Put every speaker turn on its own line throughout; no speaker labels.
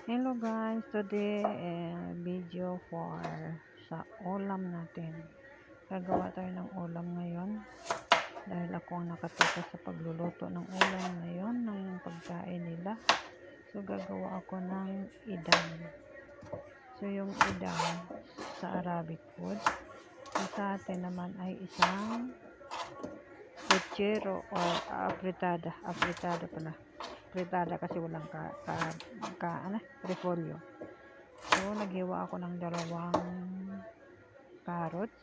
Hello guys, today video for sa ulam natin. Gagawa tayo ng ulam ngayon dahil ako ang nakatutok sa pagluluto ng ulam ngayon ng pagkain nila. So gagawa ako ng idam. So yung idam sa Arabic food, sa atin naman ay isang puchero or apritada pala. Fritada kasi walang repolyo. So, naghiwa ako ng 2 carrots,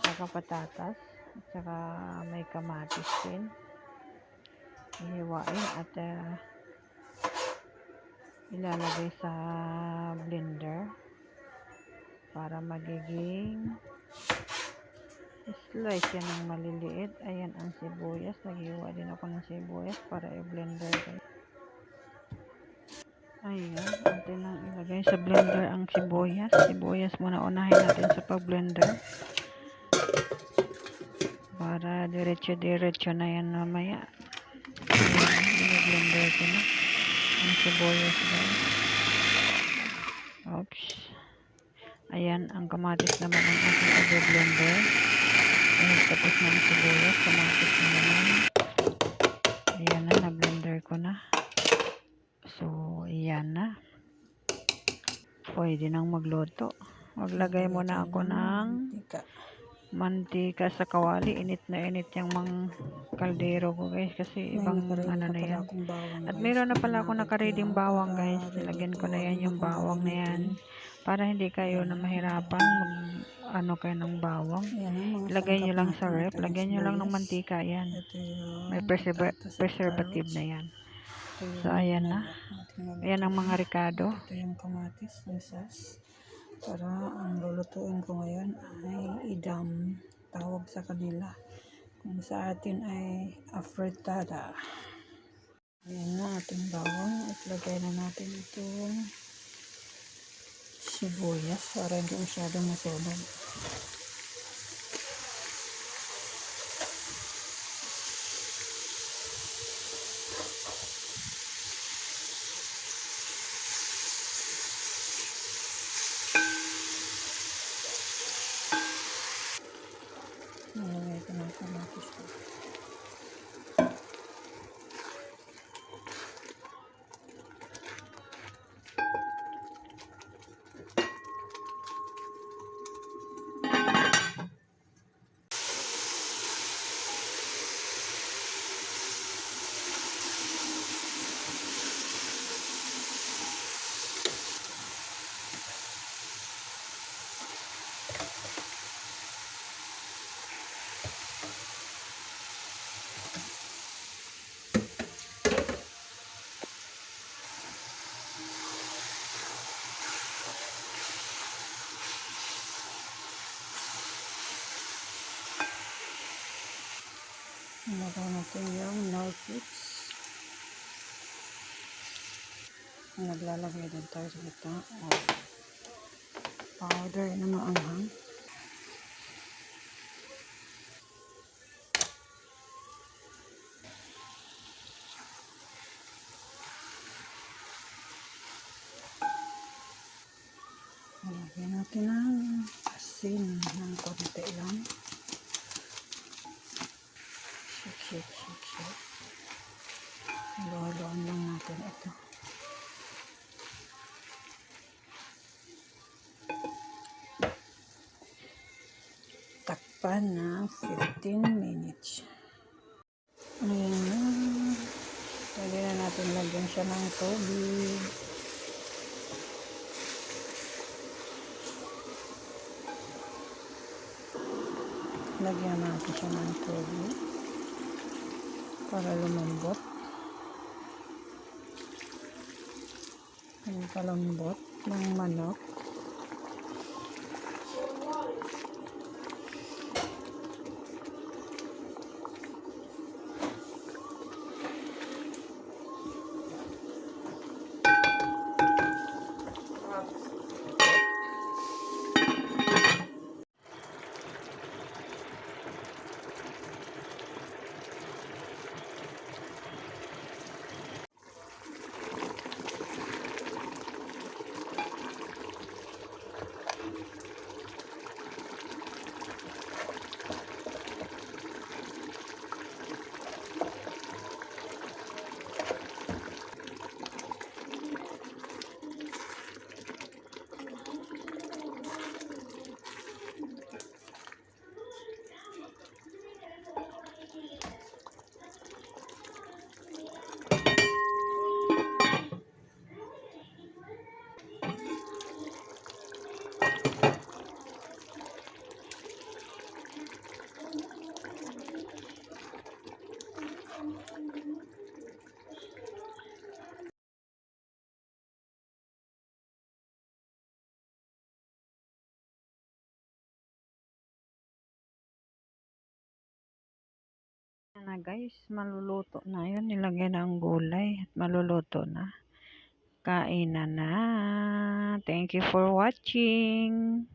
saka patatas, at saka may kamatis din. Ihiwain at ilalagay sa blender para magiging slice yan ng maliliit. Ayan ang sibuyas. Naghiwa din ako ng sibuyas para i-blender ko. Ayan, natin lang ilagay sa blender ang sibuyas. Sibuyas muna unahin natin sa pag-blender para diretso na yan mamaya. Ayan, blender ko na ang sibuyas guys. Oops. Ayan, ang kamatis naman ang aking pag-blender. Ayan, tapos na ang sibuyas, kamatis na naman. Ayan na, na-blender ko na. So, ayan na. Pwede nang magluto. Maglagay muna ako ng mantika sa kawali. Init na init yung mga kaldero ko guys. Kasi ibang ano na yan. At meron na pala ako nakareading bawang guys. Nilagyan ko na yan yung bawang na yan. Para hindi kayo na mahirapan kayo ng bawang. Ilagay nyo lang sa ref. Lagyan nyo lang ng mantika yan. May preservative na yan. So, ayan na. Ayan ang mga ricado.
Ito yung kamatis, yung sauce. Para ang lulutuin ko ngayon ay idam. Tawag sa kanila. Kung sa atin ay afritada. Ayan na ating bawang. At lagay na natin itong sibuyas para hindi masyadong masunog. Nalagay ko ng kamatis ko. Nalagay natin yung Norfix. Naglalagay din tayo sa ito. Powder na maanghang. Lagyan natin ng asin ng konti lang. Shake. Halo-haloan lang natin ito. Takpan na 15 minutes. Ayan na. Pwede na natin lagyan siya ng tubig. Lagyan natin siya ng tubig para lumambot. Ang kalambot ng manok.
Yan na guys, maluluto na yun. Nilagay na ang gulay at maluluto na. Kain na na. Thank you for watching.